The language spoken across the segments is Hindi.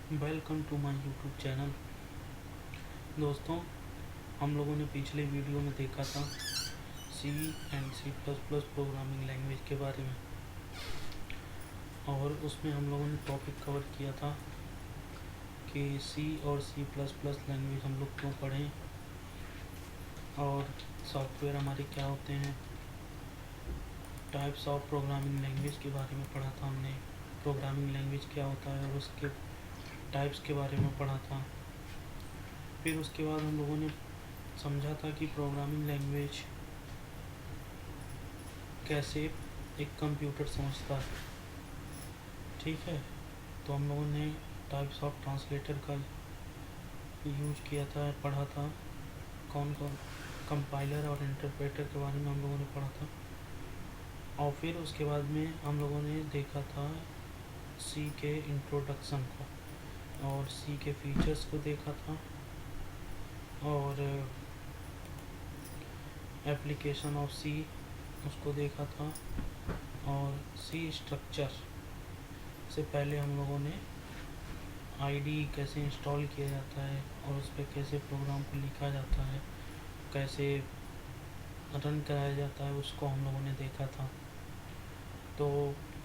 Welcome to my YouTube channel. दोस्तों, हम लोगों ने पिछले वीडियो में देखा था C and C plus plus programming language के बारे में, और उसमें हम लोगों ने टॉपिक कवर किया था कि सी और सी प्लस प्लस लैंग्वेज हम लोग क्यों पढ़ें और सॉफ्टवेयर हमारे क्या होते हैं। टाइप्स ऑफ प्रोग्रामिंग लैंग्वेज के बारे में पढ़ा था हमने, प्रोग्रामिंग लैंग्वेज क्या होता है और उसके टाइप्स के बारे में पढ़ा था। फिर उसके बाद हम लोगों ने समझा था कि प्रोग्रामिंग लैंग्वेज कैसे एक कंप्यूटर समझता है। ठीक है, तो हम लोगों ने टाइप्स ऑफ ट्रांसलेटर का यूज किया था, पढ़ा था। कौन कौन कंपाइलर और इंटरप्रेटर के बारे में हम लोगों ने पढ़ा था। और फिर उसके बाद में हम लोगों ने देखा था सी के इंट्रोडक्शन को और सी के फीचर्स को देखा था, और एप्लीकेशन ऑफ सी उसको देखा था। और सी स्ट्रक्चर से पहले हम लोगों ने आईडी कैसे इंस्टॉल किया जाता है और उस पर कैसे प्रोग्राम को लिखा जाता है, कैसे रन कराया जाता है, उसको हम लोगों ने देखा था। तो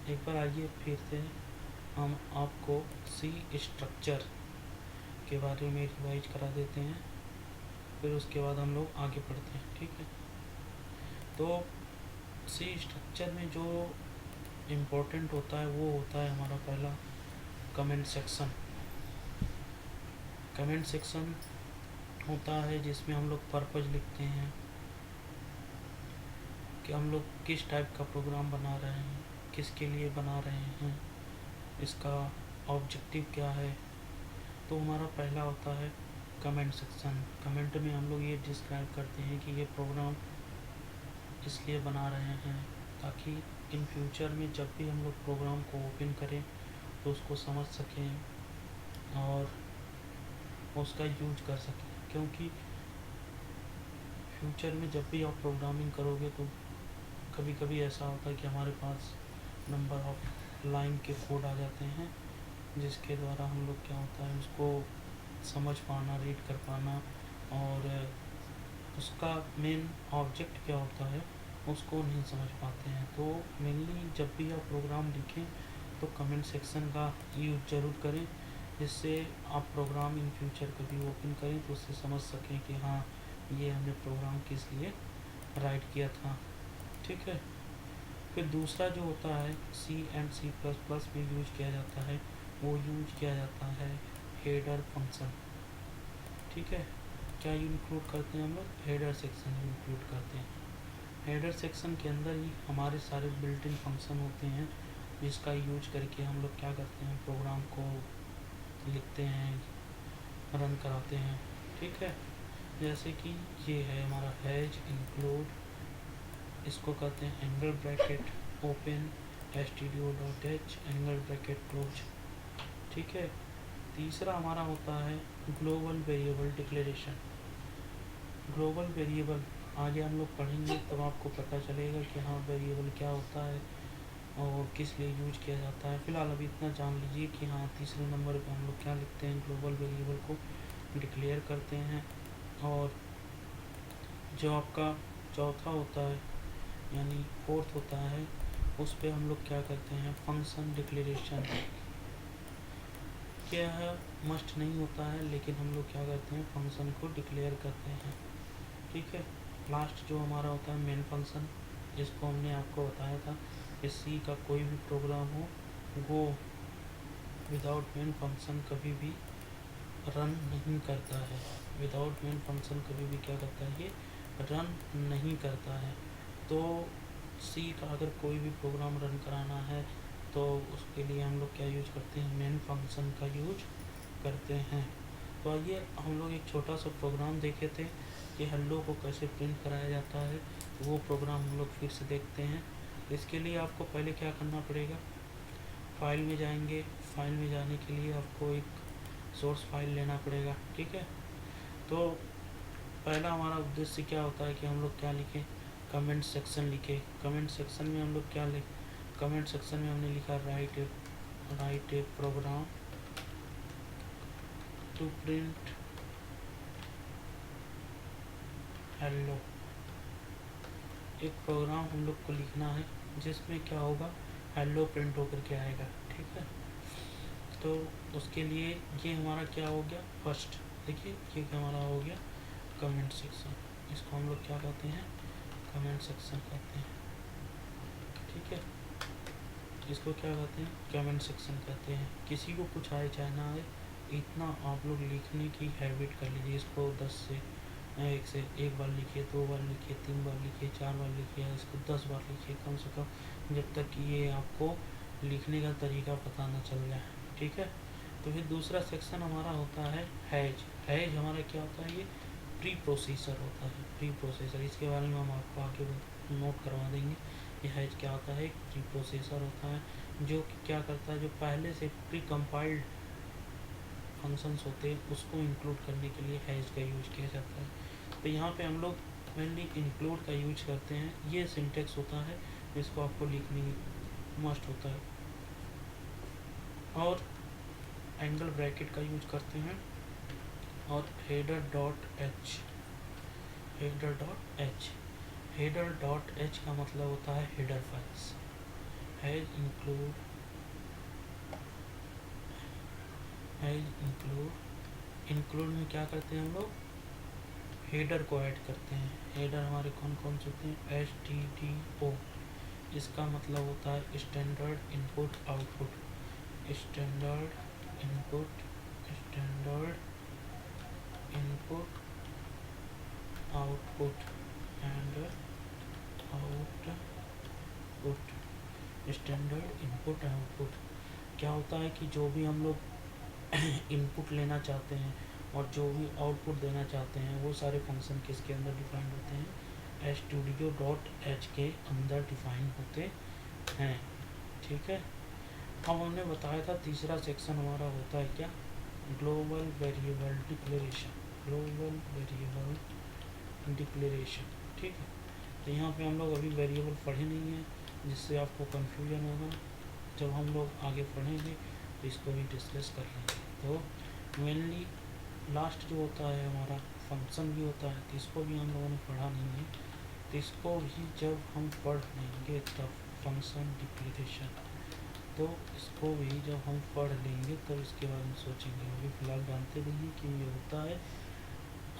एक बार आइए फिर से हम आपको सी स्ट्रक्चर के बारे में रिवाइज करा देते हैं, फिर उसके बाद हम लोग आगे बढ़ते हैं। ठीक है, तो सी स्ट्रक्चर में जो इम्पोर्टेंट होता है वो होता है हमारा पहला कमेंट सेक्शन। कमेंट सेक्शन होता है जिसमें हम लोग पर्पज लिखते हैं कि हम लोग किस टाइप का प्रोग्राम बना रहे हैं, किसके लिए बना रहे हैं, इसका ऑब्जेक्टिव क्या है। तो हमारा पहला होता है कमेंट सेक्शन। कमेंट में हम लोग ये डिस्क्राइब करते हैं कि ये प्रोग्राम इसलिए बना रहे हैं ताकि इन फ्यूचर में जब भी हम लोग प्रोग्राम को ओपन करें तो उसको समझ सकें और उसका यूज कर सकें। क्योंकि फ्यूचर में जब भी आप प्रोग्रामिंग करोगे तो कभी कभी ऐसा होता है कि हमारे पास नंबर ऑफ लाइन के कोड आ जाते हैं, जिसके द्वारा हम लोग क्या होता है उसको समझ पाना, रीड कर पाना, और उसका मेन ऑब्जेक्ट क्या होता है उसको नहीं समझ पाते हैं। तो मेनली जब भी आप प्रोग्राम लिखें तो कमेंट सेक्शन का यूज ज़रूर करें, जिससे आप प्रोग्राम इन फ्यूचर कभी ओपन करें तो उससे समझ सकें कि हाँ, ये हमने प्रोग्राम किस लिए राइट किया था। ठीक है, फिर दूसरा जो होता है सी एंड सी प्लस प्लस में यूज किया जाता है, वो यूज किया जाता है हेडर फंक्शन। ठीक है, क्या इंक्लूड करते हैं हम लोग? हेडर सेक्शन इंक्लूड करते हैं। हेडर सेक्शन के अंदर ही हमारे सारे बिल्ट इन फंक्शन होते हैं, जिसका यूज करके हम लोग क्या करते हैं, प्रोग्राम को लिखते हैं, रन कराते हैं। ठीक है, जैसे कि ये है हमारा हैज इंक्लूड, इसको कहते हैं angle bracket open stdio.h angle bracket close. ठीक है, तीसरा हमारा होता है global variable declaration. Global variable आगे हम लोग पढ़ेंगे तब आपको पता चलेगा कि हाँ वेरिएबल क्या होता है और किस लिए यूज किया जाता है। फिलहाल अभी इतना जान लीजिए कि हाँ तीसरे नंबर पे हम लोग क्या लिखते हैं, ग्लोबल वेरिएबल को डिक्लेयर करते हैं। और जो आपका चौथा होता है यानी फोर्थ होता है, उस पर हम लोग क्या करते हैं, फंक्शन डिक्लेरेशन। क्या है, मस्ट नहीं होता है, लेकिन हम लोग क्या करते हैं, फंक्शन को डिक्लेयर करते हैं। ठीक है, लास्ट जो हमारा होता है मेन फंक्शन, जिसको हमने आपको बताया था कि सी का कोई भी प्रोग्राम हो वो विदाउट मेन फंक्शन कभी भी रन नहीं करता है। विदाउट मेन फंक्शन कभी भी क्या करता है, ये रन नहीं करता है। तो सी का अगर कोई भी प्रोग्राम रन कराना है तो उसके लिए हम लोग क्या यूज करते हैं, मेन फंक्शन का यूज करते हैं। तो आइए हम लोग एक छोटा सा प्रोग्राम देखे थे कि हेलो को कैसे प्रिंट कराया जाता है, वो प्रोग्राम हम लोग फिर से देखते हैं। इसके लिए आपको पहले क्या करना पड़ेगा, फाइल में जाएंगे। फाइल में जाने के लिए आपको एक सोर्स फाइल लेना पड़ेगा। ठीक है, तो पहला हमारा उद्देश्य क्या होता है कि हम लोग क्या लिखें, कमेंट सेक्शन लिखे। कमेंट सेक्शन में हम लोग क्या कमेंट सेक्शन में हमने लिखा write a program to print hello. एक प्रोग्राम हम लोग को लिखना है जिसमें क्या होगा, हेलो प्रिंट होकर के आएगा। ठीक है, तो उसके लिए ये हमारा क्या हो गया, फर्स्ट देखिए ये क्या हमारा हो गया कमेंट सेक्शन। इसको हम लोग क्या कहते हैं, कमेंट सेक्शन कहते हैं। ठीक है, इसको क्या कहते हैं, कमेंट सेक्शन कहते हैं। किसी को कुछ आए चाहे ना आए, इतना आप लोग लिखने की हैबिट कर लीजिए। इसको 10 से एक बार लिखिए, 2 बार लिखिए, 3 बार लिखिए, 4 बार लिखिए, इसको 10 बार लिखिए कम से कम, जब तक कि ये आपको लिखने का तरीका पता न चल जाए। ठीक है, तो फिर दूसरा सेक्शन हमारा होता है हैज। हैज हमारा क्या होता है, ये प्री प्रोसेसर होता है। प्री प्रोसेसर, इसके बारे में हम आपको आगे नोट करवा देंगे। ये हैज क्या होता है, एक प्री प्रोसेसर होता है जो कि क्या करता है, जो पहले से प्री कंपाइल्ड फंक्शंस होते हैं उसको इंक्लूड करने के लिए हैज का यूज किया जाता है। तो यहाँ पे हम लोग मेनली इंक्लूड का यूज करते हैं। ये सिंटेक्स होता है, इसको आपको लिखने मस्ट होता है। और एंगल ब्रैकेट का यूज करते हैं, और header dot H. Header dot H, header dot H का मतलब होता है header files. Has include, has include, include में क्या करते हैं हम लोग, हेडर को ऐड करते हैं। हेडर हमारे कौन कौन से होते हैं, STDO। इसका मतलब होता है standard input output. Standard input, standard input output and output. Standard input output क्या होता है कि जो भी हम लोग इनपुट लेना चाहते हैं और जो भी आउटपुट देना चाहते हैं वो सारे फंक्शन किसके अंदर डिफाइन होते हैं, studio.h के अंदर डिफाइन होते हैं। ठीक है, अब हमने बताया था तीसरा सेक्शन हमारा होता है क्या, global variable declaration. Global variable declaration. ठीक है, तो यहाँ पे हम लोग अभी वेरिएबल पढ़े नहीं हैं, जिससे आपको कन्फ्यूजन होगा। जब हम लोग आगे पढ़ेंगे तो इसको भी डिस्कस कर लेंगे। तो मेनली लास्ट जो होता है हमारा फंक्शन भी होता है, तो इसको भी हम लोगों ने पढ़ा नहीं है, तो इसको भी जब हम पढ़ लेंगे तब फंक्शन डिक्लेरेशन, तो इसको भी जब हम पढ़ लेंगे तब इसके बारे में सोचेंगे। अभी फ़िलहाल जानते रहिए कि ये होता है।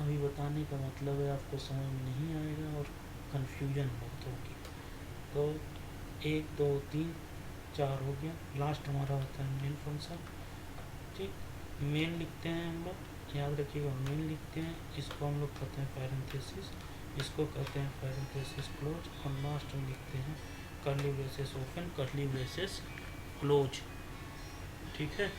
अभी बताने का मतलब है आपको समझ में नहीं आएगा और कन्फ्यूजन बहुत होगी। तो 1 2 3 4 हो गया। लास्ट हमारा होता है मेन फंक्शन। ठीक, मेन लिखते हैं हम लोग, याद रखिएगा मेन लिखते हैं। इसको हम लोग कहते हैं पैरेंथेसिस, इसको कहते हैं पैरेंथेसिस क्लोज, और लास्ट में लिखते हैं curly braces open, curly braces close. ठीक है,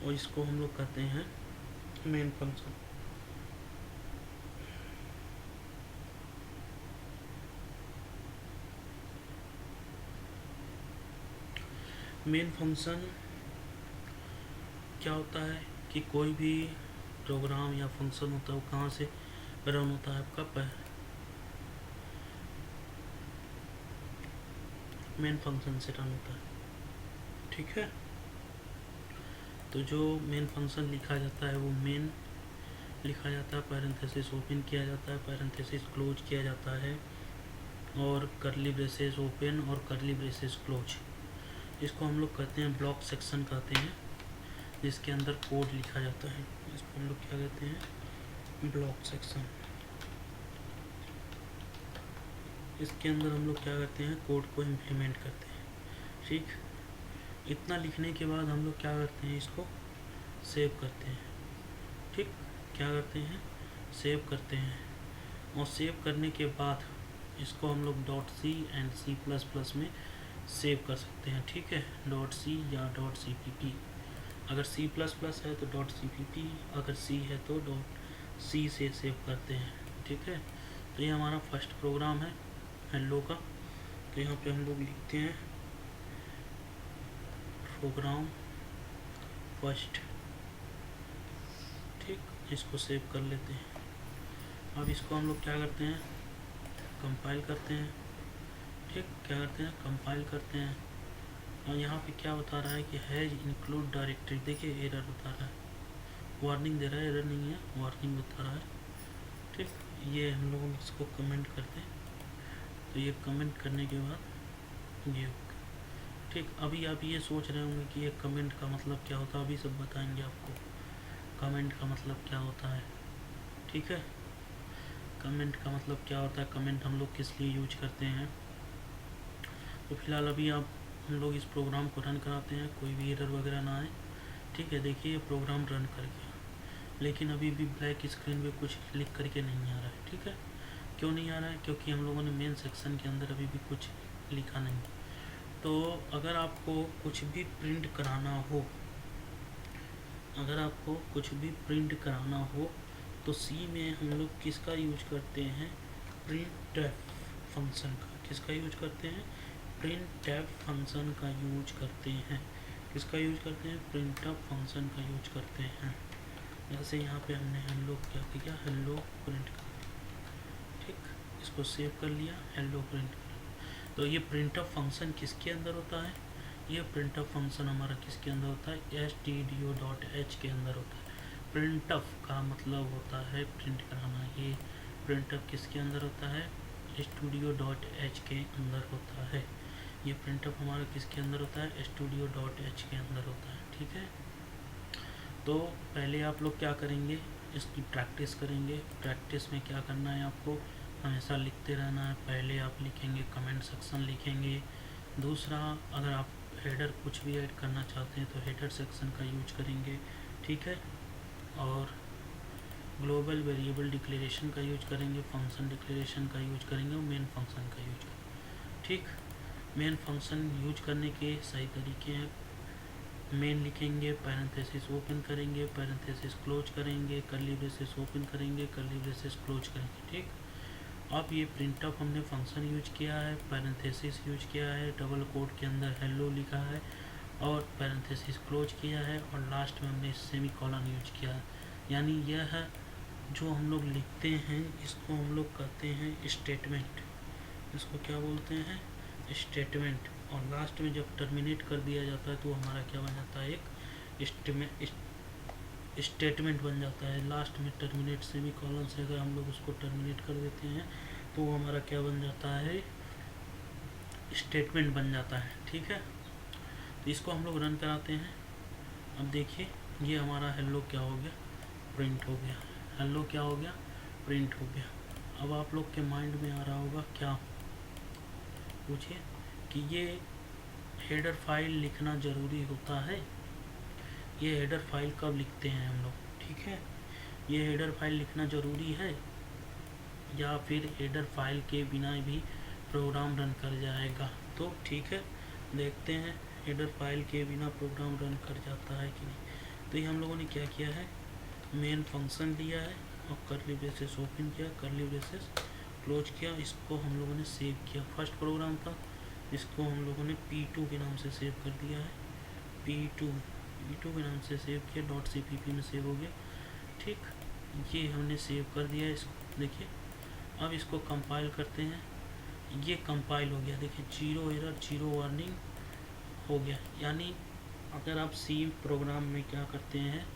और इसको हम लोग कहते हैं मेन फंक्शन। मेन फंक्शन क्या होता है कि कोई भी प्रोग्राम या फंक्शन होता है वो कहाँ से रन होता है, आपका मेन फंक्शन से रन होता है, ठीक है। तो जो मेन फंक्शन लिखा जाता है वो मेन लिखा जाता है, पैरेंथेसिस ओपन किया जाता है, पैरेंथेसिस क्लोज किया जाता है, और करली ब्रेसेस ओपन और करली ब्रेसेस क्लोज। इसको हम लोग कहते हैं ब्लॉक सेक्शन कहते हैं, जिसके अंदर कोड लिखा जाता है। इसको हम लोग क्या कहते हैं, ब्लॉक सेक्शन। इसके अंदर हम लोग क्या करते हैं, कोड को इम्प्लीमेंट करते हैं, ठीक। इतना लिखने के बाद हम लोग क्या करते हैं, इसको सेव करते हैं, ठीक। क्या करते हैं, सेव करते हैं, और सेव करने के बाद इसको हम लोग .c एंड C++ में सेव कर सकते हैं, ठीक है। .c या .cpp। अगर C++ है तो .cpp, अगर C है तो .c से सेव करते हैं, ठीक है। तो ये हमारा फर्स्ट प्रोग्राम है हेलो का। तो यहाँ पे हम लोग लिखते हैं प्रोग्राम फर्स्ट, ठीक। इसको सेव कर लेते हैं। अब इसको हम लोग क्या करते हैं, कंपाइल करते हैं, ठीक। क्या करते हैं, कंपाइल करते हैं, और यहाँ पे क्या बता रहा है कि हैज इंक्लूड डायरेक्टरी। देखिए एरर बता रहा है, वार्निंग दे रहा है, एरर नहीं है, वार्निंग बता रहा है, ठीक। ये हम लोग इसको कमेंट करते हैं, तो ये कमेंट करने के बाद ये, ठीक। अभी आप ये सोच रहे होंगे कि ये कमेंट का मतलब क्या होता है, अभी सब बताएंगे आपको कमेंट का मतलब क्या होता है, ठीक है। कमेंट का मतलब क्या होता है, कमेंट हम लोग किस लिए यूज करते हैं। तो फिलहाल अभी हम लोग इस प्रोग्राम को रन कराते हैं, कोई भी एरर वगैरह ना आए, ठीक है। देखिए ये प्रोग्राम रन कर गया, लेकिन अभी भी ब्लैक स्क्रीन पे कुछ लिख करके नहीं आ रहा है, ठीक है। क्यों नहीं आ रहा है, क्योंकि हम लोगों ने मेन सेक्शन के अंदर अभी भी कुछ लिखा नहीं। तो अगर आपको कुछ भी प्रिंट कराना हो, अगर आपको कुछ भी प्रिंट कराना हो तो सी में हम लोग किसका यूज करते हैं, प्रिंटफ फंक्शन का। किसका यूज करते हैं, प्रिंटफ फंक्शन का यूज करते हैं। किसका यूज करते हैं, प्रिंटफ फंक्शन का यूज करते हैं। जैसे यहाँ पे हमने हेलो क्या किया, हेलो प्रिंट कर, ठीक। इसको सेव कर लिया, हेलो प्रिंट कर। तो ये प्रिंटफ फंक्शन किसके अंदर होता है, ये प्रिंटफ फंक्शन हमारा किसके अंदर होता है, stdio.h के अंदर होता है। प्रिंटफ का मतलब होता है प्रिंट कराना। ये प्रिंटफ किसके अंदर होता है, studio.h के अंदर होता है। ये प्रिंटफ हमारा किसके अंदर होता है, studio.h के अंदर होता है, ठीक है। तो पहले आप लोग क्या करेंगे, इसकी प्रैक्टिस करेंगे। प्रैक्टिस में क्या करना है, आपको हमेशा लिखते रहना है। पहले आप लिखेंगे, कमेंट सेक्शन लिखेंगे। दूसरा, अगर आप हेडर कुछ भी ऐड करना चाहते हैं तो हेडर सेक्शन का यूज करेंगे, ठीक है। और ग्लोबल वेरिएबल डिक्लेरेशन का यूज करेंगे, फंक्शन डिक्लेरेशन का यूज करेंगे, और मेन फंक्शन का यूज करेंगे, ठीक। मेन फंक्शन यूज करने के सही तरीके हैं। मेन लिखेंगे, पैरेंथेसिस ओपन करेंगे, पैरेंथेसिस क्लोज करेंगे, कर्ली ब्रेसेस ओपन करेंगे, कर्ली ब्रेसेस क्लोज करेंगे, ठीक। अब ये प्रिंटअप हमने फंक्शन यूज किया है, पैरेंथेसिस यूज किया है, डबल कोट के अंदर हेलो लिखा है, और पैरेंथेसिस क्लोज किया है, और लास्ट में हमने सेमीकोलन यूज किया है। यानी यह है जो हम लोग लिखते हैं, इसको हम लोग कहते हैं स्टेटमेंट। इसको क्या बोलते हैं, स्टेटमेंट। और लास्ट में जब टर्मिनेट कर दिया जाता है तो हमारा क्या बन जाता है, एक स्टेटमेंट बन जाता है। लास्ट में टर्मिनेट सेमीकोलन से अगर हम लोग उसको टर्मिनेट कर देते हैं तो वो हमारा क्या बन जाता है, स्टेटमेंट बन जाता है, ठीक है। तो इसको हम लोग रन कराते हैं। अब देखिए ये हमारा हेलो क्या हो गया, प्रिंट हो गया। हेलो क्या हो गया, प्रिंट हो गया। अब आप लोग के माइंड में आ रहा होगा क्या, पूछिए कि ये हेडर फाइल लिखना ज़रूरी होता है। ये हेडर फाइल कब लिखते हैं हम लोग, ठीक है। ये हेडर फाइल लिखना ज़रूरी है, या फिर हेडर फाइल के बिना भी प्रोग्राम रन कर जाएगा। तो ठीक है, देखते हैं हेडर फाइल के बिना प्रोग्राम रन कर जाता है कि नहीं। तो ये हम लोगों ने क्या किया है, मेन फंक्शन लिया है और कर्ली ब्रेसेस ओपन किया, कर्ली ब्रेसेस क्लोज किया, इसको हम लोगों ने सेव किया। फर्स्ट प्रोग्राम था, इसको हम लोगों ने P2 के नाम से सेव कर दिया है, P2 के नाम से सेव किया, .cpp में सेव हो गया। ठीक, ये हमने सेव कर दिया इसको। देखिए अब इसको कंपाइल करते हैं, ये कंपाइल हो गया। देखिए 0 एरर 0 वार्निंग हो गया। यानी अगर आप सी प्रोग्राम में क्या करते हैं,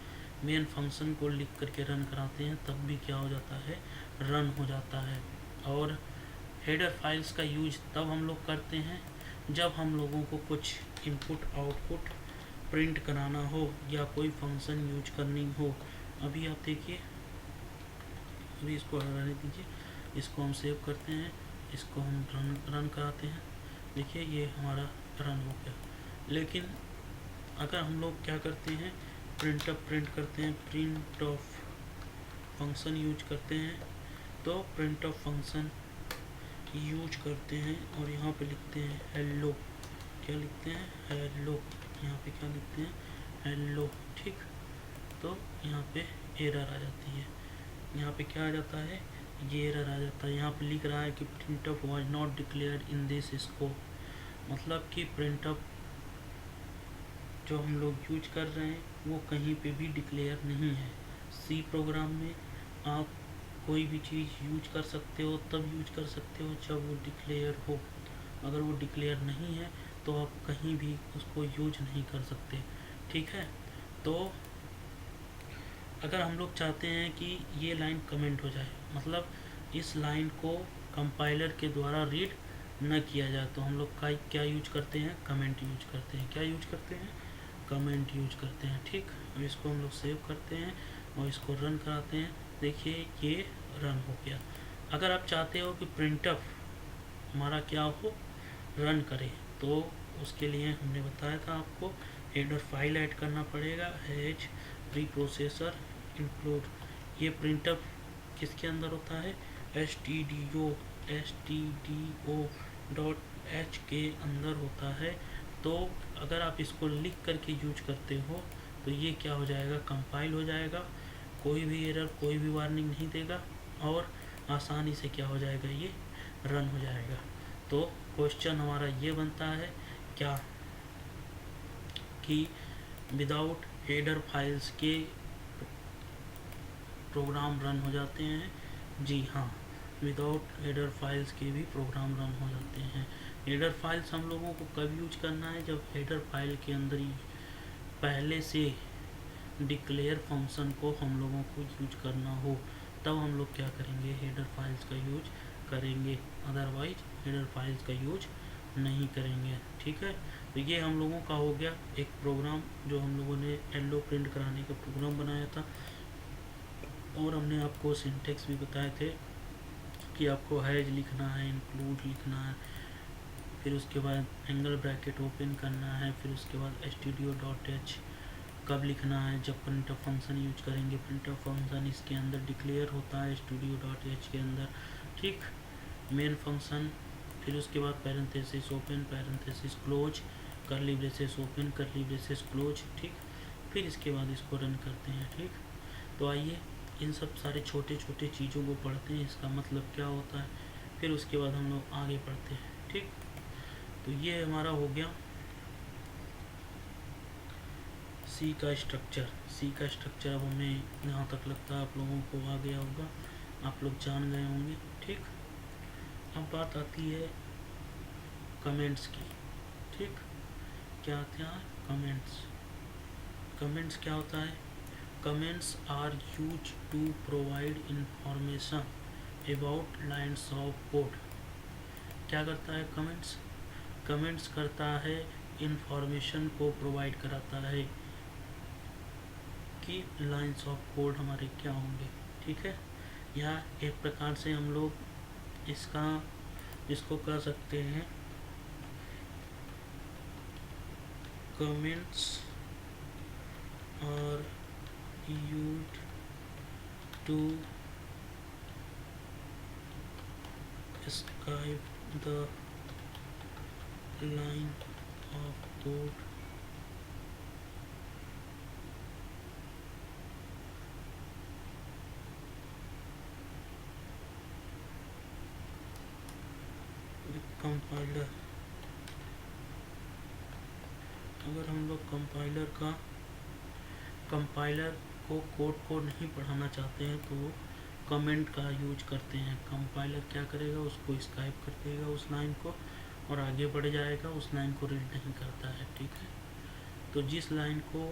मेन फंक्शन को लिख करके रन कराते हैं, तब भी क्या हो जाता है, रन हो जाता है। और हेडर फाइल्स का यूज तब हम लोग करते हैं जब हम लोगों को कुछ इनपुट आउटपुट प्रिंट कराना हो या कोई फंक्शन यूज करनी हो। अभी आप देखिए, अभी इसको रहने दीजिए, इसको हम सेव करते हैं, इसको हम रन कराते हैं। देखिए ये हमारा रन हो गया। लेकिन अगर हम लोग क्या करते हैं, प्रिंट करते हैं, प्रिंट ऑफ फंक्शन यूज करते हैं, तो प्रिंट ऑफ फंक्शन यूज करते हैं और यहाँ पे लिखते हैं हेलो। क्या लिखते हैं, हेलो। यहाँ पे क्या लिखते हैं, हेलो। ठीक, तो यहाँ पे एरर आ जाती है, यहाँ पे क्या आ जाता है, ये एरर आ जाता है। यहाँ पे लिख रहा है कि printf was not declared in this scope, मतलब कि printf जो हम लोग यूज कर रहे हैं वो कहीं पे भी डिक्लेयर नहीं है। सी प्रोग्राम में आप कोई भी चीज़ यूज कर सकते हो, तब यूज कर सकते हो जब वो डिक्लेयर हो। अगर वो डिक्लेयर नहीं है तो आप कहीं भी उसको यूज नहीं कर सकते। ठीक है, तो अगर हम लोग चाहते हैं कि ये लाइन कमेंट हो जाए, मतलब इस लाइन को कंपाइलर के द्वारा रीड न किया जाए, तो हम लोग का क्या यूज करते हैं, कमेंट यूज करते हैं। क्या यूज करते हैं, कमेंट यूज करते हैं। ठीक, अब इसको हम लोग सेव करते हैं और इसको रन कराते हैं। देखिए ये रन हो गया। अगर आप चाहते हो कि प्रिंटफ हमारा क्या हो, रन करे, तो उसके लिए हमने बताया था आपको हेडर फाइल ऐड करना पड़ेगा, एच प्रीप्रोसेसर इंक्लूड। ये प्रिंटफ किसके अंदर होता है, stdio .h के अंदर होता है। तो अगर आप इसको लिख करके यूज करते हो तो ये क्या हो जाएगा, कंपाइल हो जाएगा, कोई भी एरर कोई भी वार्निंग नहीं देगा और आसानी से क्या हो जाएगा, ये रन हो जाएगा। तो क्वेश्चन हमारा ये बनता है क्या, कि विदाउट हेडर फाइल्स के प्रोग्राम रन हो जाते हैं। जी हाँ, विदाउट हेडर फाइल्स के भी प्रोग्राम रन हो जाते हैं। हेडर फाइल्स हम लोगों को कब यूज करना है, जब हेडर फाइल के अंदर ही पहले से डिक्लेयर फंक्शन को हम लोगों को यूज करना हो, तब हम लोग क्या करेंगे, हेडर फाइल्स का यूज करेंगे। अदरवाइज हेडर फाइल्स का यूज नहीं करेंगे। ठीक है, तो ये हम लोगों का हो गया एक प्रोग्राम जो हम लोगों ने हेलो प्रिंट कराने का प्रोग्राम बनाया था। और हमने आपको सिंटेक्स भी बताए थे कि आपको हैज लिखना है, इंक्लूड लिखना है, फिर उसके बाद एंगल ब्रैकेट ओपन करना है, फिर उसके बाद stdio.h कब लिखना है, जब प्रिंटफ फंक्शन यूज करेंगे। प्रिंटफ फंक्शन इसके अंदर डिक्लेयर होता है stdio.h के अंदर। ठीक, मेन फंक्शन, फिर उसके बाद parenthesis open parenthesis close, curly braces open curly braces close. ठीक, फिर इसके बाद इसको रन करते हैं। ठीक, तो आइए इन सब सारे छोटे छोटे चीज़ों को पढ़ते हैं, इसका मतलब क्या होता है, फिर उसके बाद हम लोग आगे बढ़ते हैं। ठीक, तो ये हमारा हो गया सी का स्ट्रक्चर। सी का स्ट्रक्चर अब हमें यहाँ तक लगता है आप लोगों को आ गया होगा, आप लोग जान गए होंगे। ठीक, अब बात आती है कमेंट्स की। ठीक, क्या आते हैं कमेंट्स। कमेंट्स क्या होता है, comments are use to provide information about lines of code. क्या करता है कमेंट्स, कमेंट्स करता है इंफॉर्मेशन को प्रोवाइड कराता है कि लाइन्स ऑफ कोड हमारे क्या होंगे। ठीक है, या एक प्रकार से हम लोग इसको कह सकते हैं comments are used to describe the line of code compiler, अगर हम लोग कंपाइलर को कोड को नहीं पढ़ाना चाहते हैं तो कमेंट का यूज करते हैं। कंपाइलर क्या करेगा, उसको स्काइप कर देगा उस लाइन को और आगे बढ़ जाएगा, उस लाइन को रीड नहीं करता है। ठीक है, तो जिस लाइन को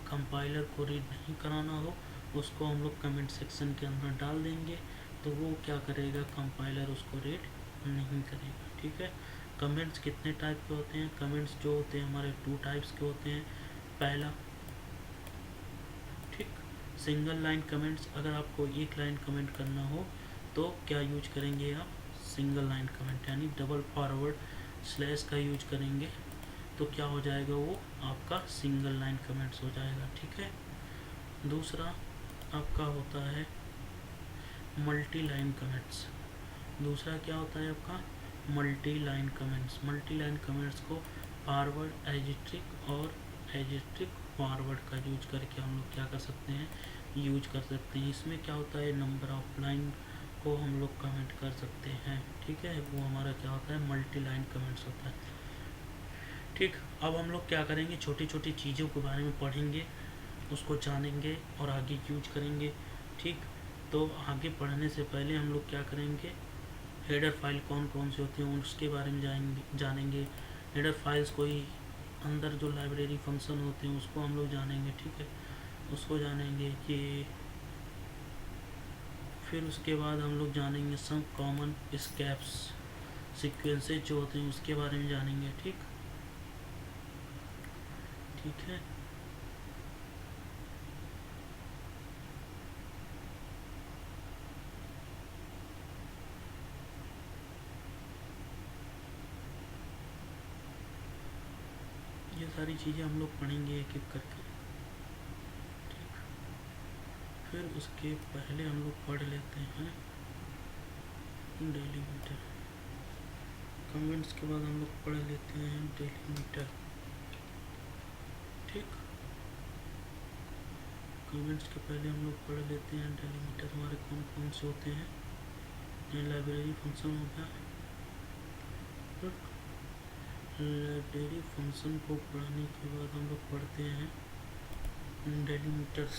कंपाइलर को रीड नहीं कराना हो उसको हम लोग कमेंट सेक्शन के अंदर डाल देंगे, तो वो क्या करेगा, कंपाइलर उसको रीड नहीं करेगा। ठीक है, कमेंट्स कितने टाइप के होते हैं, कमेंट्स जो होते हैं हमारे 2 टाइप्स के होते हैं। पहला, ठीक, सिंगल लाइन कमेंट्स, अगर आपको एक लाइन कमेंट करना हो तो क्या यूज करेंगे आप, सिंगल लाइन कमेंट, यानी डबल फॉरवर्ड स्लैश का यूज करेंगे, तो क्या हो जाएगा, वो आपका सिंगल लाइन कमेंट्स हो जाएगा। ठीक है, दूसरा आपका होता है मल्टी लाइन कमेंट्स। दूसरा क्या होता है आपका, multi line comments. Multi line comments को फॉरवर्ड, एजिट्रिक और एजिट्रिक फॉरवर्ड का यूज करके हम लोग क्या कर सकते हैं, यूज कर सकते हैं। इसमें क्या होता है, नंबर ऑफ लाइन को हम लोग कमेंट कर सकते हैं। ठीक है, वो हमारा क्या होता है, मल्टी लाइन कमेंट्स होता है। ठीक, अब हम लोग क्या करेंगे, छोटी छोटी चीज़ों के बारे में पढ़ेंगे, उसको जानेंगे और आगे यूज करेंगे। ठीक, तो आगे पढ़ने से पहले हम लोग क्या करेंगे, हेडर फाइल कौन कौन सी होती हैं उसके बारे में जानेंगे। हेडर फाइल्स कोई अंदर जो लाइब्रेरी फंक्शन होते हैं उसको हम लोग जानेंगे। ठीक है, उसको जानेंगे कि फिर उसके बाद हम लोग जानेंगे सम कॉमन स्केप्स सीक्वेंसेस जो होते हैं उसके बारे में जानेंगे। ठीक, ठीक है, ये सारी चीज़ें हम लोग पढ़ेंगे एक एक करके। ठीक, फिर उसके पहले हम लोग पढ़ लेते हैं डेलीमीटर। कमेंट्स के बाद हम लोग पढ़ लेते हैं डेलीमीटर। ठीक, कमेंट्स के पहले हम लोग पढ़ लेते हैं डेलीमीटर हमारे कौन कौन से होते हैं। ये लाइब्रेरी फंक्शन हो गया। लाइब्रेरी फंक्शन को पढ़ने के बाद हम लोग पढ़ते हैं डेलीमीटर्स,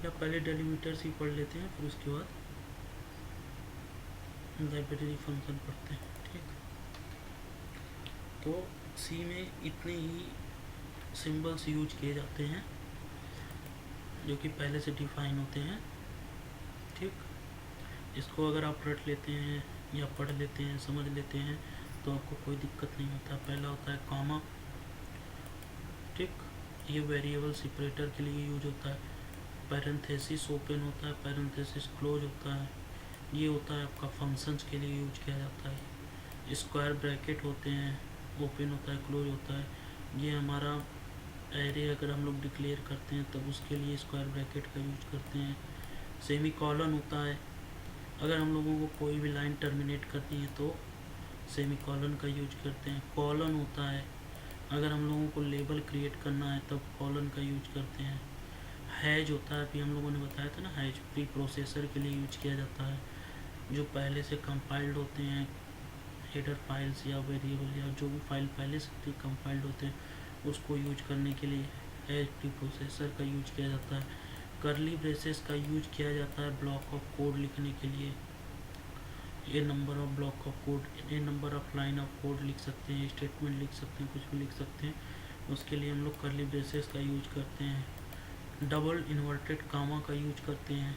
या पहले डेलीमीटर्स ही पढ़ लेते हैं फिर उसके बाद लाइब्रेरी फंक्शन पढ़ते हैं। ठीक, तो सी में इतने ही सिंबल्स यूज किए जाते हैं जो कि पहले से डिफाइन होते हैं। ठीक, इसको अगर आप रट लेते हैं या पढ़ लेते हैं, समझ लेते हैं तो आपको कोई दिक्कत नहीं होता। पहला होता है कॉमा। ठीक, ये वेरिएबल सेपरेटर के लिए यूज होता है। पैरेंथेसिस ओपन होता है, पैरेंथेसिस क्लोज होता है, ये होता है आपका फंक्शंस के लिए यूज किया जाता है। स्क्वायर ब्रैकेट होते हैं, ओपन होता है, क्लोज होता है, ये हमारा एरे अगर हम लोग डिक्लेयर करते हैं तब उसके लिए स्क्वायर ब्रैकेट का यूज करते हैं। सेमी कॉलन होता है, अगर हम लोगों को कोई भी लाइन टर्मिनेट करनी है तो सेमी कॉलन का यूज करते हैं। कॉलन होता है, अगर हम लोगों को लेबल क्रिएट करना है तब कॉलन का यूज करते हैं। हैज होता है, अभी हम लोगों ने बताया था ना, हैज प्री प्रोसेसर के लिए यूज किया जाता है, जो पहले से कंपाइल्ड होते हैं हेडर फाइल्स या वेरिएबल या जो भी फाइल पहले से कंपाइल्ड होते हैं उसको यूज करने के लिए हैज प्री प्रोसेसर का यूज किया जाता है। करली ब्रेसेस का यूज किया जाता है ब्लॉक ऑफ कोड लिखने के लिए। ये number of block of code, ये number of line of code लिख सकते हैं, स्टेटमेंट लिख सकते हैं, कुछ भी लिख सकते हैं, उसके लिए हम लोग करली ब्रेसेस का यूज करते हैं। डबल इन्वर्टेड कामा का यूज करते हैं।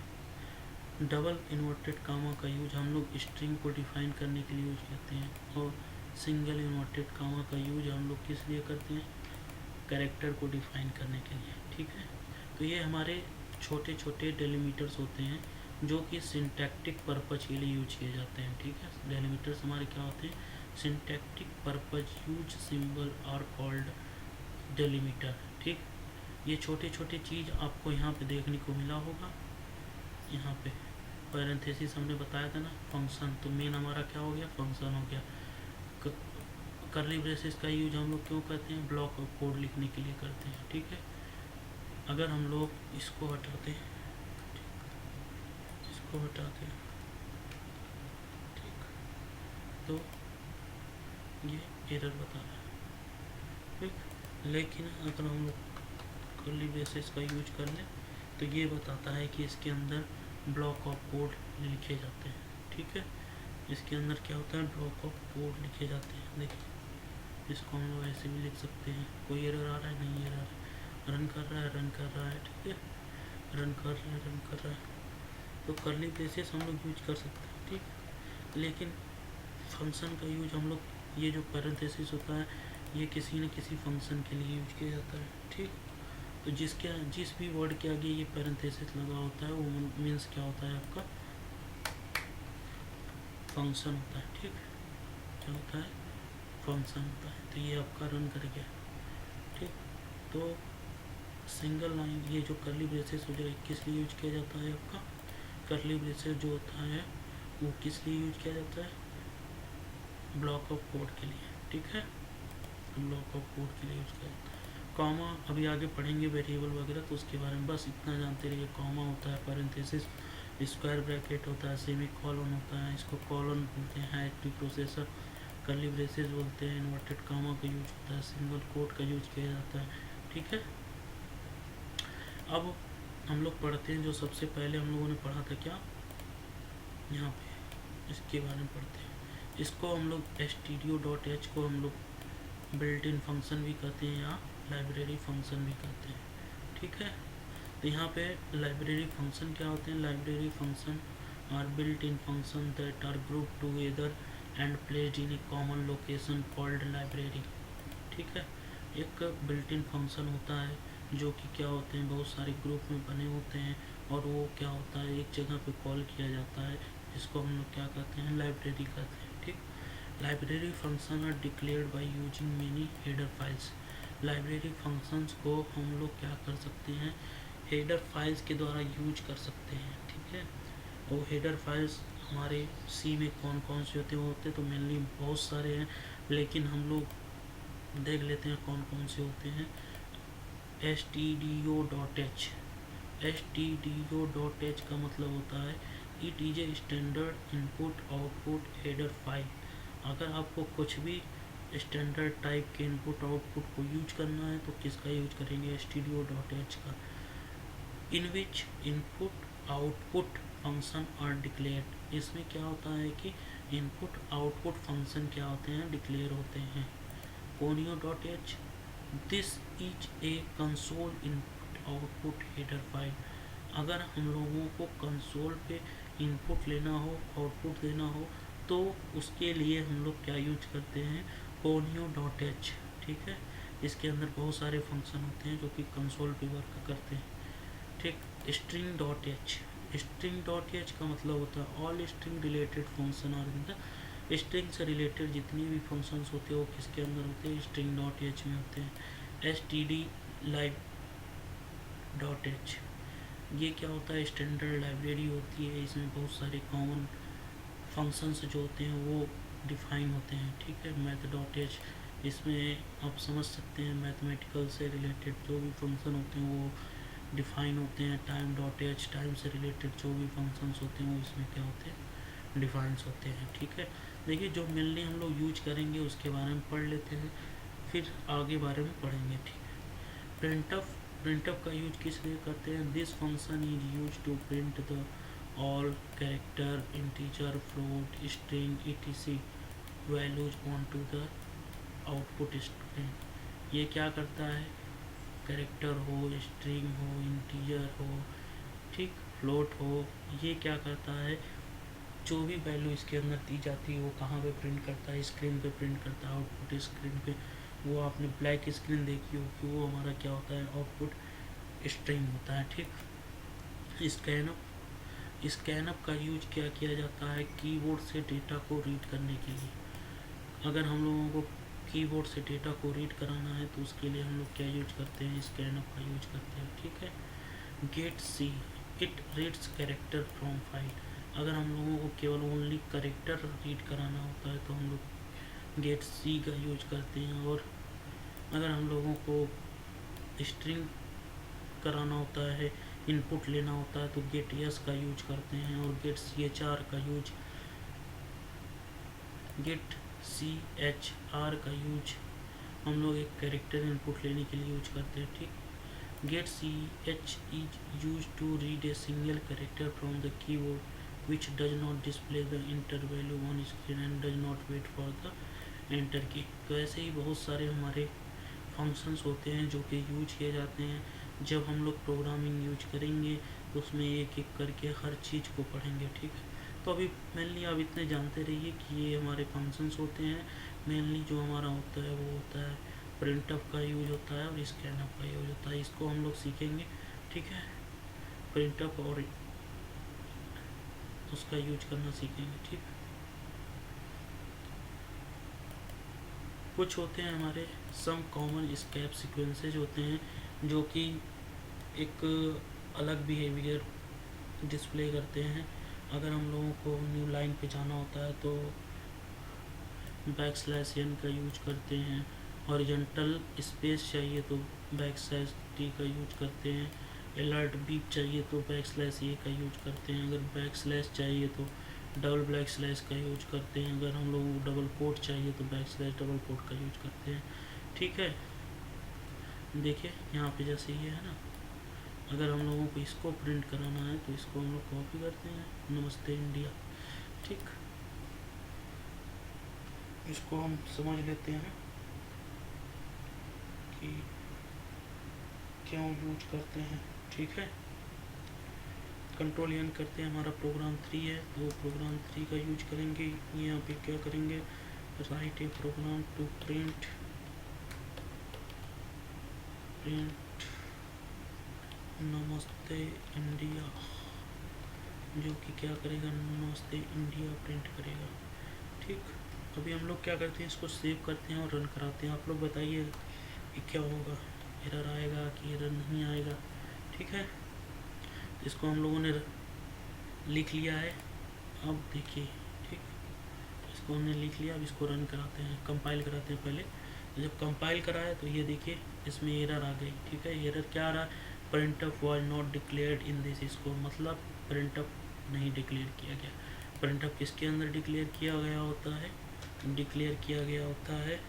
डबल इन्वर्टेड कामा का यूज हम लोग स्ट्रिंग को डिफाइन करने के लिए यूज करते हैं, और सिंगल इन्वर्टेड कामा का यूज हम लोग किस लिए करते हैं, कैरेक्टर को डिफाइन करने के लिए। ठीक है, तो ये हमारे छोटे छोटे डेलीमीटर्स होते हैं जो कि सिंटैक्टिक पर्पज के लिए यूज किए जाते हैं। ठीक है, डेलीमीटर्स हमारे क्या होते हैं, syntactic purpose use symbol are called delimiter. ठीक, ये छोटे छोटे चीज़ आपको यहाँ पे देखने को मिला होगा। यहाँ पे पैरेंथेसिस हमने बताया था ना, फंक्शन, तो मेन हमारा क्या हो गया, फंक्शन हो गया। करली ब्रेसेस का यूज हम लोग क्यों करते हैं, ब्लॉक ऑफ कोड लिखने के लिए करते हैं। ठीक है, अगर हम लोग इसको हटाते हैं, इसको हटाते हैं, ठीक, तो ये एरर बता रहा है, ठीक। लेकिन अगर हम लोग कर्ली ब्रेसेस का यूज कर लें तो ये बताता है कि इसके अंदर ब्लॉक ऑफ कोड लिखे जाते हैं, ठीक है। इसके अंदर क्या होता है, ब्लॉक ऑफ कोड लिखे जाते हैं। देखिए इसको हम लोग ऐसे भी लिख सकते हैं। कोई एरर आ रहा है, नहीं एरर, रन कर रहा है, ठीक है, रन कर रहा है। तो कर्ली ब्रेसेस हम लोग यूज कर सकते हैं, ठीक। लेकिन फंक्शन का यूज हम लोग, ये जो पैरेंथेसिस होता है ये किसी न किसी फंक्शन के लिए यूज किया जाता है, ठीक। तो जिस भी वर्ड के आगे ये पैरेंथेसिस लगा होता है वो मीन्स क्या होता है, आपका फंक्शन होता है, ठीक। क्या होता है, फंक्शन होता है। तो ये आपका रन कर गया, ठीक। तो सिंगल लाइन, ये जो कर्ली ब्रेसेस हो जाए किस लिए यूज किया जाता है, आपका कर्ली ब्रेसेस जो होता है वो किस लिए यूज किया जाता है, ब्लॉक ऑफ कोड के लिए, ठीक है, ब्लॉक ऑफ कोड के लिए यूज किया जाता है। कॉमा अभी आगे पढ़ेंगे वेरिएबल वगैरह, तो उसके बारे में बस इतना जानते रहिए। कॉमा होता है, पैरेंथेसिस, स्क्वायर ब्रैकेट होता है, सेमी कॉलन होता है, इसको कॉलन बोलते हैं, एक्टिव प्रोसेसर, कर्ली ब्रेसेस बोलते हैं, इन्वर्टेड कॉमा का यूज होता है, सिंगल कोट का यूज किया जाता है, ठीक है। अब हम लोग पढ़ते हैं जो सबसे पहले हम लोगों ने पढ़ा था, क्या यहाँ पे इसके बारे में पढ़ते हैं। इसको हम लोग stdio.h को हम लोग बिल्ट इन फंक्शन भी कहते हैं या लाइब्रेरी फंक्शन भी कहते हैं, ठीक है। तो यहाँ पे लाइब्रेरी फंक्शन क्या होते हैं, library function are built in function that are group together and placed in a common location called library, ठीक है। एक बिल्ट इन फंक्शन होता है जो कि क्या होते हैं, बहुत सारे ग्रुप में बने होते हैं और वो क्या होता है एक जगह पे कॉल किया जाता है, जिसको हम लोग क्या कहते हैं, लाइब्रेरी कहते हैं, ठीक। Library function are declared by using many header files. Library functions को हम लोग क्या कर सकते हैं, हेडर फाइल्स के द्वारा यूज कर सकते हैं, ठीक है। और हेडर फाइल्स हमारे सी में कौन कौन से होते तो मेनली बहुत सारे हैं, लेकिन हम लोग देख लेते हैं कौन कौन से होते हैं। stdio.h, stdio.h का मतलब होता है it is a standard input output header file. अगर आपको कुछ भी स्टैंडर्ड टाइप के इनपुट आउटपुट को यूज करना है तो किसका यूज करेंगे, stdio.h का। In which input output function are declared. इसमें क्या होता है कि इनपुट आउटपुट फंक्शन क्या होते हैं, डिक्लेयर होते हैं। conio.h, this is a console input output header file. अगर हम लोगों को कंसोल पे इनपुट लेना हो, आउटपुट देना हो, तो उसके लिए हम लोग क्या यूज करते हैं, conio.h, ठीक है। इसके अंदर बहुत सारे फंक्शन होते हैं जो कि कंसोल पे वर्क करते हैं, ठीक। string.h, string.h का मतलब होता है all string related function are in the, string से रिलेटेड जितनी भी फंक्शंस होते हैं वो किसके अंदर होते हैं, string.h में होते हैं। std live.h, ये क्या होता है, स्टैंडर्ड लाइब्रेरी होती है, इसमें बहुत सारे कॉमन फंक्शंस जो होते हैं वो डिफाइन होते हैं, ठीक है। math.h, इसमें आप समझ सकते हैं मैथमेटिकल से रिलेटेड जो भी फंक्शन होते हैं वो डिफाइन होते हैं। time.h, टाइम से रिलेटेड जो भी फंक्शंस होते हैं वो इसमें क्या होते हैं, डिफाइंस होते हैं, ठीक है। देखिए जो मेनली हम लोग यूज करेंगे उसके बारे में पढ़ लेते हैं, फिर आगे बारे में पढ़ेंगे, ठीक है। प्रिंटअप का यूज किस लिए करते हैं, this function is use to print the all character, integer, float, string etc values on to the output screen. ये क्या करता है, कैरेक्टर हो, स्ट्रिंग हो, इंटीजर हो, ठीक, फ्लोट हो, ये क्या करता है, जो भी वैल्यू इसके अंदर दी जाती है वो कहाँ पे प्रिंट करता है, स्क्रीन पे प्रिंट करता है, आउटपुट स्क्रीन पे। वो आपने ब्लैक स्क्रीन देखी हो कि वो हमारा क्या होता है, आउटपुट स्ट्रिंग होता है, ठीक। स्कैनअप का यूज क्या किया जाता है, कीबोर्ड से डेटा को रीड करने के लिए। अगर हम लोगों को कीबोर्ड से डेटा को रीड कराना है तो उसके लिए हम लोग क्या यूज करते हैं, स्कैनअप का यूज करते हैं, ठीक है। Get c, it reads character from file. अगर हम लोगों को केवल ओनली कैरेक्टर रीड कराना होता है तो हम लोग गेट सी का यूज करते हैं, और अगर हम लोगों को स्ट्रिंग कराना होता है, इनपुट लेना होता है तो गेट यस का यूज करते हैं, और गेट CHR का use get c h r का यूज हम लोग एक कैरेक्टर इनपुट लेने के लिए यूज करते हैं, ठीक। Get c h is use to read a single character from the keyboard which does not display the enter value on screen and does not wait for the enter key. तो ऐसे ही बहुत सारे हमारे फंक्शंस होते हैं जो कि यूज किए जाते हैं। जब हम लोग प्रोग्रामिंग यूज करेंगे तो उसमें एक एक करके हर चीज़ को पढ़ेंगे, ठीक है। तो अभी मेनली आप इतने जानते रहिए कि ये हमारे फंक्शंस होते हैं। मेनली जो हमारा होता है वो होता है प्रिंटअप का यूज होता है और स्कैनअप का यूज होता है। इसको हम लोग सीखेंगे, ठीक है। प्रिंटअप और उसका यूज करना सीखेंगे, ठीक। कुछ होते हैं हमारे सम कॉमन स्केप सीक्वेंसेज होते हैं जो कि एक अलग बिहेवियर डिस्प्ले करते हैं। अगर हम लोगों को न्यू लाइन पे जाना होता है तो बैकस्लैश n का यूज करते हैं। हॉरिजॉन्टल स्पेस चाहिए तो बैकस्लैश t का यूज करते हैं। अलर्ट बीप चाहिए तो बैकस्लैश a का यूज करते हैं। अगर बैकस्लैश चाहिए तो डबल बैकस्लैश का यूज करते हैं। अगर हम लोगों को डबल कोट चाहिए तो बैकस्लैश डबल कोट का यूज करते हैं, ठीक है। देखिए यहाँ पे जैसे ये है ना, अगर हम लोगों को इसको प्रिंट कराना है तो इसको हम लोग कॉपी करते हैं, नमस्ते इंडिया, ठीक। इसको हम समझ लेते हैं कि क्यों यूज करते हैं, ठीक है। कंट्रोल एन करते हैं, हमारा प्रोग्राम 3 है तो प्रोग्राम 3 का यूज करेंगे। यहाँ पे क्या करेंगे, write a program to print namaste India, जो कि क्या करेगा, नमस्ते इंडिया प्रिंट करेगा, ठीक। अभी हम लोग क्या करते हैं, इसको सेव करते हैं और रन कराते हैं। आप लोग बताइए कि क्या होगा, एरर आएगा कि एरर नहीं आएगा, ठीक है। इसको हम लोगों ने लिख लिया है, अब देखिए, ठीक। इसको हमने लिख लिया, अब इसको रन कराते हैं, कंपाइल कराते हैं पहले। जब कंपाइल कराए तो ये देखिए इसमें एरर आ गई, ठीक है। एरर क्या आ रहा है, printf was not declared in this, इसको मतलब प्रिंटअप नहीं डिक्लेयर किया गया। प्रिंटअप किसके अंदर डिक्लेयर किया गया होता है, डिक्लेयर किया गया होता है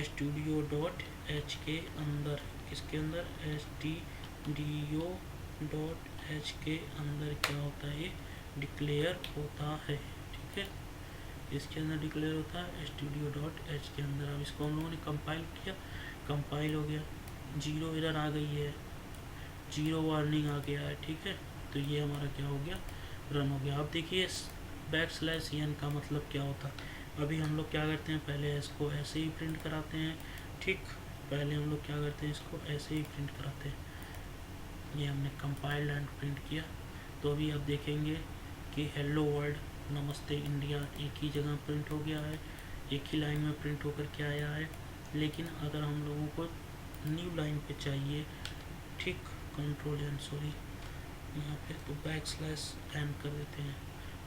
studio.h के अंदर। किसके अंदर, studio.h के अंदर क्या होता है, ये डिक्लेयर होता है, ठीक है। इसके अंदर डिक्लेयर होता है studio.h के अंदर। अब इसको हम लोगों ने कंपाइल किया, कंपाइल हो गया, 0 एरर आ गई है, 0 वार्निंग आ गया है, ठीक है। तो ये हमारा क्या हो गया, रन हो गया। अब देखिए बैकस्लैश n का मतलब क्या होता है। अभी हम लोग क्या करते हैं, पहले इसको ऐसे ही प्रिंट कराते हैं, ठीक। पहले हम लोग क्या करते हैं, इसको ऐसे ही प्रिंट कराते हैं। ये हमने कंपाइल्ड एंड प्रिंट किया। तो अभी आप देखेंगे कि हेलो वर्ल्ड नमस्ते इंडिया एक ही जगह प्रिंट हो गया है, एक ही लाइन में प्रिंट होकर के आया है। लेकिन अगर हम लोगों को न्यू लाइन पे चाहिए, ठीक, कंट्रोल एंड सॉरी यहाँ पे तो बैकस्लैश n कर देते हैं।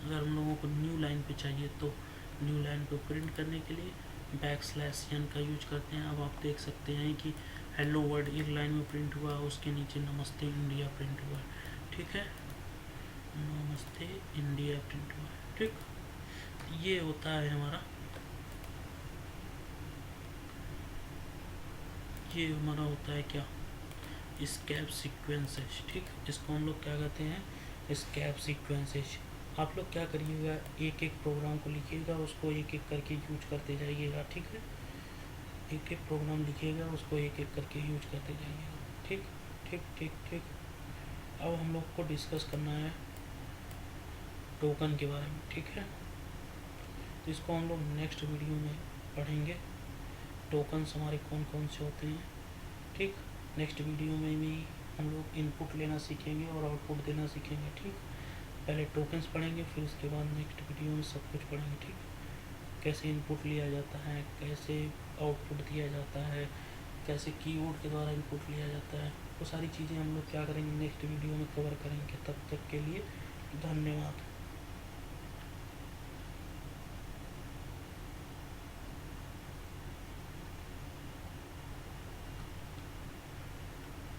अगर हम लोगों को न्यू लाइन पे चाहिए तो न्यू लाइन को प्रिंट करने के लिए बैकस्लैश n का यूज करते हैं। अब आप देख सकते हैं कि हेलो वर्ल्ड एक लाइन में प्रिंट हुआ, उसके नीचे नमस्ते इंडिया प्रिंट हुआ, ठीक है। नमस्ते इंडिया प्रिंट हुआ, ठीक। ये होता है हमारा, ये हमारा होता है क्या, स्कैप सीक्वेंसेज, ठीक। इसको हम लोग क्या कहते हैं, स्कैप सीक्वेंसेज। आप लोग क्या करिएगा, एक एक प्रोग्राम को लिखिएगा, उसको एक एक करके यूज करते जाइएगा, ठीक है। एक एक प्रोग्राम लिखिएगा, उसको एक एक करके यूज करते जाइएगा, ठीक ठीक ठीक ठीक। अब हम लोग को डिस्कस करना है टोकन के बारे में, ठीक है। तो इसको हम लोग नेक्स्ट वीडियो में पढ़ेंगे, टोकन्स हमारे कौन कौन से होते हैं, ठीक। नेक्स्ट वीडियो में भी हम लोग इनपुट लेना सीखेंगे और आउटपुट देना सीखेंगे, ठीक। पहले टोकन्स पढ़ेंगे, फिर उसके बाद नेक्स्ट वीडियो में सब कुछ पढ़ेंगे, ठीक। कैसे इनपुट लिया जाता है, कैसे आउटपुट दिया जाता है, कैसे कीबोर्ड के द्वारा इनपुट लिया जाता है, वो सारी चीज़ें हम लोग क्या करेंगे नेक्स्ट वीडियो में कवर करेंगे। तब तक के लिए धन्यवाद।